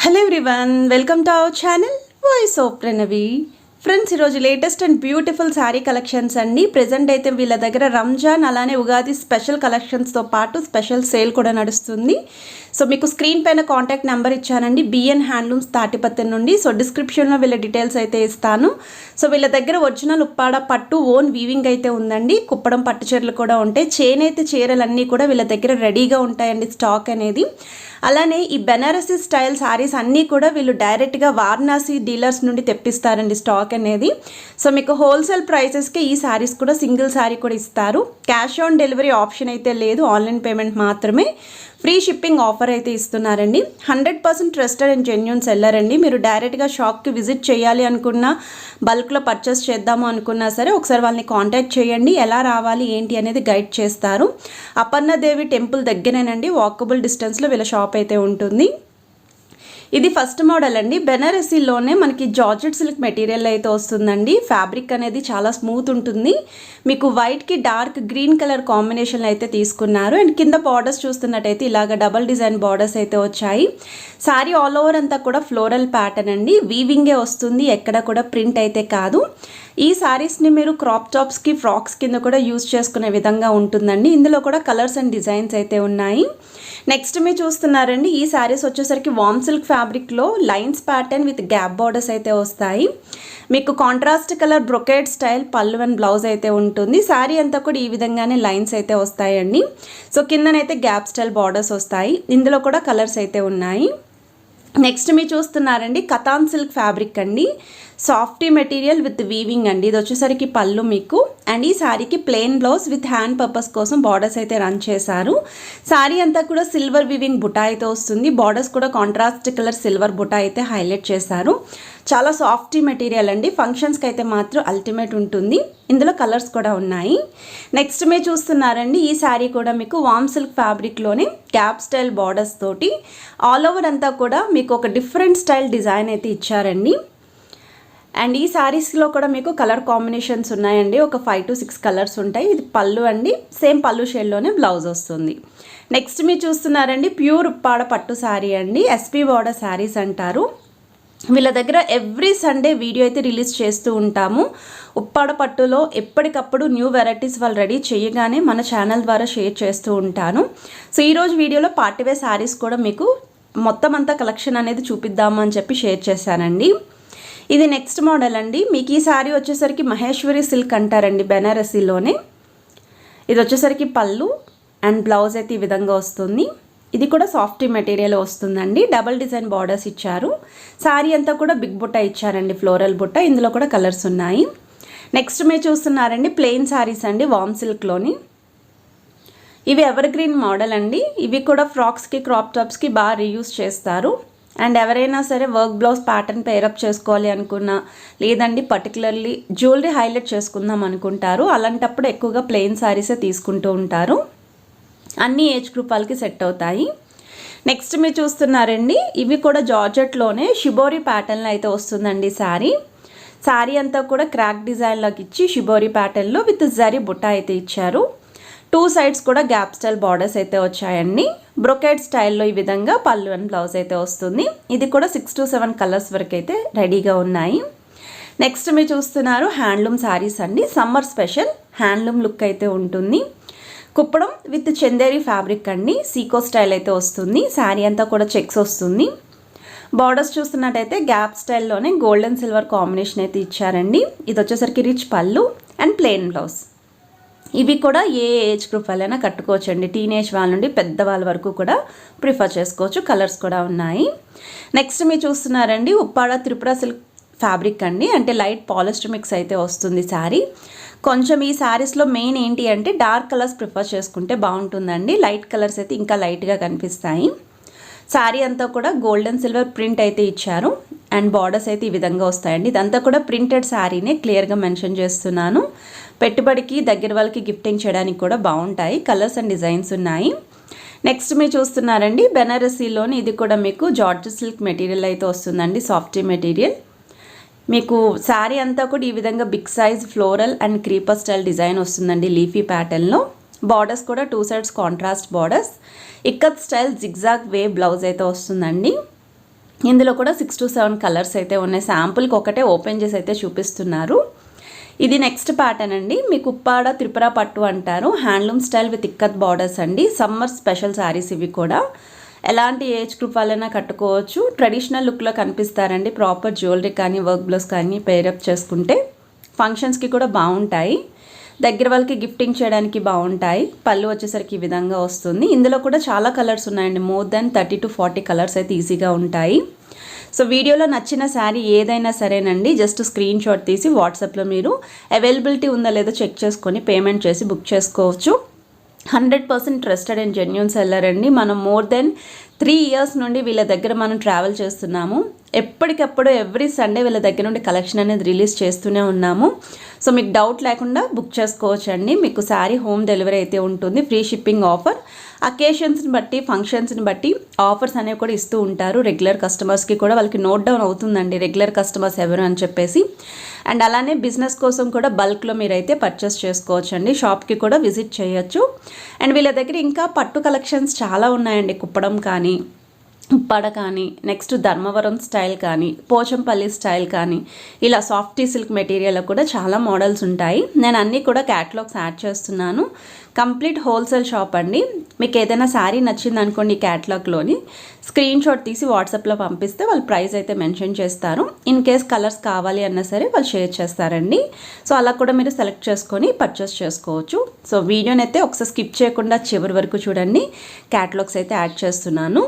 Hello everyone, welcome to our channel voice of Pranavi. Friends, ఈరోజు latest and beautiful sari collections అండి. Present అయితే వీళ్ళ దగ్గర రంజాన్ అలానే ఉగాది స్పెషల్ కలెక్షన్స్తో పాటు స్పెషల్ సేల్ కూడా నడుస్తుంది. సో మీకు స్క్రీన్ పైన కాంటాక్ట్ నెంబర్ ఇచ్చానండి, బిఎన్ హ్యాండ్లూమ్స్ తాటిపత్రి నుండి. సో డిస్క్రిప్షన్లో వీళ్ళ డీటెయిల్స్ అయితే ఇస్తాను. సో వీళ్ళ దగ్గర ఒరిజినల్ ఉప్పాడ పట్టు ఓన్ వీవింగ్ అయితే ఉందండి. కుప్పడం పట్టు చీరలు కూడా ఉంటాయి. చేనేత చీరలన్నీ కూడా వీళ్ళ దగ్గర రెడీగా ఉంటాయండి, స్టాక్ అనేది. అలానే ఈ బెనారసీ స్టైల్ శారీస్ అన్నీ కూడా వీళ్ళు డైరెక్ట్గా వారణాసి డీలర్స్ నుండి తెప్పిస్తారండి స్టాక్ అనేది. సో మీకు హోల్సేల్ ప్రైసెస్కి ఈ శారీస్ కూడా సింగిల్ శారీ కూడా ఇస్తారు. క్యాష్ ఆన్ డెలివరీ ఆప్షన్ అయితే లేదు, ఆన్లైన్ పేమెంట్ మాత్రమే. ఫ్రీ షిప్పింగ్ ఆఫర్ అయితే ఇస్తున్నారండి. 100% ట్రస్టెడ్ అండ్ జెన్యూన్ సెల్లర్ అండి. మీరు డైరెక్ట్గా షాప్కి విజిట్ చేయాలి అనుకున్నా, బల్క్లో పర్చేస్ చేద్దాము అనుకున్నా సరే ఒకసారి వాళ్ళని కాంటాక్ట్ చేయండి. ఎలా రావాలి ఏంటి అనేది గైడ్ చేస్తారు. అపర్ణదేవి టెంపుల్ దగ్గరేనండి, వాకబుల్ డిస్టెన్స్లో వీళ్ళ షాప్ అయితే ఉంటుంది. ఇది ఫస్ట్ మోడల్ అండి. బెనారసీలోనే మనకి జార్జెట్ సిల్క్ మెటీరియల్ అయితే వస్తుందండి. ఫ్యాబ్రిక్ అనేది చాలా స్మూత్ ఉంటుంది. మీకు వైట్కి డార్క్ గ్రీన్ కలర్ కాంబినేషన్ అయితే తీసుకున్నారు. అండ్ కింద బార్డర్స్ చూస్తున్నట్టయితే ఇలాగ డబల్ డిజైన్ బార్డర్స్ అయితే వచ్చాయి. శారీ ఆల్ ఓవర్ అంతా కూడా ఫ్లోరల్ ప్యాటర్న్ అండి. వీవింగే వస్తుంది, ఎక్కడ కూడా ప్రింట్ అయితే కాదు. ఈ శారీస్ని మీరు క్రాప్ టాప్స్కి, ఫ్రాక్స్ కింద కూడా యూజ్ చేసుకునే విధంగా ఉంటుందండి. ఇందులో కూడా కలర్స్ అండ్ డిజైన్స్ అయితే ఉన్నాయి. నెక్స్ట్ మీరు చూస్తున్నారండి, ఈ శారీస్ వచ్చేసరికి వామ్ సిల్క్ ఫ్యాబ్రిక్లో lines pattern with gap borders అయితే వస్తాయి. మీకు కాంట్రాస్ట్ కలర్ బ్రొకేడ్ స్టైల్ పళ్ళు అండ్ బ్లౌజ్ అయితే ఉంటుంది. శారీ అంతా కూడా ఈ విధంగానే లైన్స్ అయితే వస్తాయండి. సో కిందనైతే గ్యాప్ స్టైల్ బార్డర్స్ వస్తాయి. ఇందులో కూడా కలర్స్ అయితే ఉన్నాయి. నెక్స్ట్ మీరు చూస్తున్నారండి, కతాన్ సిల్క్ ఫ్యాబ్రిక్ అండి. సాఫ్టీ మెటీరియల్ విత్ వీవింగ్ అండి. ఇది వచ్చేసరికి పళ్ళు మీకు. అండ్ ఈ శారీకి plain blouse with hand purpose కోసం బార్డర్స్ అయితే రన్ చేశారు. శారీ అంతా కూడా సిల్వర్ వీవింగ్ బుటా అయితే వస్తుంది. బార్డర్స్ కూడా కాంట్రాస్ట్ కలర్ సిల్వర్ బుటా అయితే హైలైట్ చేశారు. చాలా సాఫ్టీ మెటీరియల్ అండి. ఫంక్షన్స్కి అయితే మాత్రం అల్టిమేట్ ఉంటుంది. ఇందులో కలర్స్ కూడా ఉన్నాయి. నెక్స్ట్ మీరు చూస్తున్నారండి, ఈ శారీ కూడా మీకు వామ్ సిల్క్ ఫ్యాబ్రిక్లోనే క్యాప్ స్టైల్ బార్డర్స్ తోటి ఆల్ ఓవర్ అంతా కూడా మీకు ఒక డిఫరెంట్ స్టైల్ డిజైన్ అయితే ఇచ్చారండి. అండ్ ఈ శారీస్లో కూడా మీకు కలర్ కాంబినేషన్స్ ఉన్నాయండి. ఒక 5 to 6 కలర్స్ ఉంటాయి. ఇది పళ్ళు అండి. సేమ్ పళ్ళు షేడ్లోనే బ్లౌజ్ వస్తుంది. నెక్స్ట్ మీరు చూస్తున్నారండి, ప్యూర్ ఉప్పాడ పట్టు శారీ అండి. ఎస్పీ బార్డర్ శారీస్ అంటారు. వీళ్ళ దగ్గర ఎవ్రీ సండే వీడియో అయితే రిలీజ్ చేస్తూ ఉంటాము. ఉప్పాడ పట్టులో ఎప్పటికప్పుడు న్యూ వెరైటీస్ వాళ్ళు రెడీ చేయగానే మన ఛానల్ ద్వారా షేర్ చేస్తూ ఉంటాను. సో ఈరోజు వీడియోలో పార్టీవేర్ శారీస్ కూడా మీకు మొత్తం అంతా కలెక్షన్ అనేది చూపిద్దాము అని చెప్పి షేర్ చేశానండి. ఇది నెక్స్ట్ మోడల్ అండి. మీకు ఈ శారీ వచ్చేసరికి మహేశ్వరి సిల్క్ అంటారండి, బెనారసీలోనే. ఇది వచ్చేసరికి పళ్ళు అండ్ బ్లౌజ్ అయితే ఈ విధంగా వస్తుంది. ఇది కూడా సాఫ్ట్ మెటీరియల్ వస్తుందండి. డబల్ డిజైన్ బార్డర్స్ ఇచ్చారు. శారీ అంతా కూడా బిగ్ బుట్ట ఇచ్చారండి, ఫ్లోరల్ బుట్ట. ఇందులో కూడా కలర్స్ ఉన్నాయి. నెక్స్ట్ మీరు చూస్తున్నారండి, ప్లెయిన్ శారీస్ అండి, వామ్ సిల్క్లోని. ఇవి ఎవర్ గ్రీన్ మోడల్ అండి. ఇవి కూడా ఫ్రాక్స్కి, క్రాప్ టాప్స్కి బాగా రీయూజ్ చేస్తారు. అండ్ ఎవరైనా సరే వర్క్ బ్లౌజ్ ప్యాటర్న్ పేరప్ చేసుకోవాలి అనుకున్నా, లేదండి పర్టికులర్లీ జ్యువెలరీ హైలైట్ చేసుకుందాం అనుకుంటారు, అలాంటప్పుడు ఎక్కువగా ప్లెయిన్ శారీసే తీసుకుంటూ ఉంటారు. అన్ని ఏజ్ గ్రూప్ వాళ్ళకి సెట్ అవుతాయి. నెక్స్ట్ మీరు చూస్తున్నారండి, ఇవి కూడా జార్జెట్లోనే షిబోరి ప్యాటర్న్లో అయితే వస్తుందండి శారీ. శారీ అంతా కూడా క్రాక్ డిజైన్లోకి ఇచ్చి షిబోరి ప్యాటర్న్లో విత్ జరీ బుట్ట అయితే ఇచ్చారు. 2 సైడ్స్ కూడా గ్యాప్ స్టైల్ బార్డర్స్ అయితే వచ్చాయండి. బ్రొకేడ్ స్టైల్లో ఈ విధంగా పళ్ళు అండ్ బ్లౌజ్ అయితే వస్తుంది. ఇది కూడా 6 to 7 కలర్స్ వరకు అయితే రెడీగా ఉన్నాయి. నెక్స్ట్ మీరు చూస్తున్నారు, హ్యాండ్లూమ్ శారీస్ అండి. సమ్మర్ స్పెషల్ హ్యాండ్లూమ్ లుక్ అయితే ఉంటుంది. కుప్పడం విత్ చందేరి ఫ్యాబ్రిక్ అండి. సీకో స్టైల్ అయితే వస్తుంది. శారీ అంతా కూడా చెక్స్ వస్తుంది. బార్డర్స్ చూస్తున్నట్టయితే గ్యాప్ స్టైల్లోనే గోల్డెన్ సిల్వర్ కాంబినేషన్ అయితే ఇచ్చారండి. ఇది వచ్చేసరికి రిచ్ పళ్ళు అండ్ ప్లెయిన్ బ్లౌజ్. ఇవి కూడా ఏ ఏజ్ గ్రూప్ వాళ్ళైనా కట్టుకోవచ్చండి. టీనేజ్ వాళ్ళ నుండి పెద్దవాళ్ళ వరకు కూడా ప్రిఫర్ చేసుకోవచ్చు. కలర్స్ కూడా ఉన్నాయి. నెక్స్ట్ మీరు చూస్తున్నారండి, ఉప్పాడ త్రిపుర సిల్క్ ఫ్యాబ్రిక్ అండి. అంటే లైట్ పాలిస్టర్ మిక్స్ అయితే వస్తుంది శారీ. కొంచెం ఈ శారీస్లో మెయిన్ ఏంటి అంటే డార్క్ కలర్స్ ప్రిఫర్ చేసుకుంటే బాగుంటుందండి. లైట్ కలర్స్ అయితే ఇంకా లైట్గా కనిపిస్తాయి. శారీ అంతా కూడా గోల్డెన్ సిల్వర్ ప్రింట్ అయితే ఇచ్చారు. అండ్ బార్డర్స్ అయితే ఈ విధంగా వస్తాయండి. ఇదంతా కూడా ప్రింటెడ్ శారీనే, క్లియర్గా మెన్షన్ చేస్తున్నాను. పెట్టుబడికి, దగ్గర వాళ్ళకి గిఫ్టింగ్ చేయడానికి కూడా బాగుంటాయి. కలర్స్ అండ్ డిజైన్స్ ఉన్నాయి. నెక్స్ట్ మీరు చూస్తున్నారండి, బెనారసీలోని ఇది కూడా మీకు జార్జెట్ సిల్క్ మెటీరియల్ అయితే వస్తుందండి, సాఫ్టీ మెటీరియల్. మీకు శారీ అంతా కూడా ఈ విధంగా big size floral and creeper style design వస్తుందండి, లీఫీ ప్యాటర్న్లో. బార్డర్స్ కూడా 2 sides contrast borders. Ikat style zigzag way blouse అయితే వస్తుందండి. ఇందులో కూడా 6 to 7 కలర్స్ అయితే ఉన్నాయి. శాంపుల్కి ఒకటే ఓపెన్ చేసి అయితే చూపిస్తున్నారు. ఇది నెక్స్ట్ ప్యాటర్న్ అండి. మీకు ఉప్పాడ త్రిపుర పట్టు అంటారు. Handloom style with ikat borders అండి. సమ్మర్ స్పెషల్ శారీస్ ఇవి కూడా. ఎలాంటి ఏజ్ గ్రూప్ వాళ్ళైనా కట్టుకోవచ్చు. ట్రెడిషనల్ లుక్లో కనిపిస్తారండి. ప్రాపర్ జ్యువెలరీ కానీ వర్క్ బ్లౌజ్ కానీ పేరప్ చేసుకుంటే ఫంక్షన్స్కి కూడా బాగుంటాయి. దగ్గర వాళ్ళకి గిఫ్టింగ్ చేయడానికి బాగుంటాయి. పళ్ళు వచ్చేసరికి ఈ విధంగా వస్తుంది. ఇందులో కూడా చాలా కలర్స్ ఉన్నాయండి. మోర్ దెన్ 30 to 40 కలర్స్ అయితే ఈజీగా ఉంటాయి. సో వీడియోలో నచ్చిన శారీ ఏదైనా సరేనండి, జస్ట్ స్క్రీన్ షాట్ తీసి వాట్సాప్లో మీరు అవైలబిలిటీ ఉందా లేదో చెక్ చేసుకొని పేమెంట్ చేసి బుక్ చేసుకోవచ్చు. 100% ట్రస్టెడ్ అండ్ జెన్యూన్ సెల్లర్ అండి. మనం మోర్ దెన్ 3 years నుండి వీళ్ళ దగ్గర మనం ట్రావెల్ చేస్తున్నాము. ఎప్పటికప్పుడు ఎవ్రీ సండే వీళ్ళ దగ్గర నుండి కలెక్షన్ అనేది రిలీజ్ చేస్తూనే ఉన్నాము. సో మీకు డౌట్ లేకుండా బుక్ చేసుకోవచ్చు అండి. మీకు శారీ హోమ్ డెలివరీ అయితే ఉంటుంది. Free shipping offer. అకేషన్స్ని బట్టి ఫంక్షన్స్ని బట్టి ఆఫర్స్ అనేవి కూడా ఇస్తూ ఉంటారు. రెగ్యులర్ కస్టమర్స్కి కూడా వాళ్ళకి నోట్ డౌన్ అవుతుందండి రెగ్యులర్ కస్టమర్స్ ఎవరు అని చెప్పేసి. అండ్ అలానే బిజినెస్ కోసం కూడా బల్క్లో మీరైతే పర్చేస్ చేసుకోవచ్చు అండి. షాప్కి కూడా విజిట్ చేయొచ్చు. అండ్ వీళ్ళ దగ్గర ఇంకా పట్టు కలెక్షన్స్ చాలా ఉన్నాయండి. కుప్పడం కానీ, ఉప్పాడ కానీ, నెక్స్ట్ ధర్మవరం స్టైల్ కానీ, పోచంపల్లి స్టైల్ కానీ, ఇలా సాఫ్టీ సిల్క్ మెటీరియల్లో కూడా చాలా మోడల్స్ ఉంటాయి. నేను అన్నీ కూడా క్యాటలాగ్స్ యాడ్ చేస్తున్నాను. కంప్లీట్ హోల్సేల్ షాప్ అండి. మీకు ఏదైనా శారీ నచ్చింది అనుకోండి, ఈ క్యాటలాగ్లోని స్క్రీన్ షాట్ తీసి వాట్సాప్లో పంపిస్తే వాళ్ళు ప్రైస్ అయితే మెన్షన్ చేస్తారు. ఇన్ కేస్ కలర్స్ కావాలి అన్నా సరే వాళ్ళు షేర్ చేస్తారండి. సో అలా కూడా మీరు సెలెక్ట్ చేసుకొని పర్చేస్ చేసుకోవచ్చు. సో వీడియోని అయితే ఒకసారి స్కిప్ చేయకుండా చివరి వరకు చూడండి. క్యాటలాగ్స్ అయితే యాడ్ చేస్తున్నాను.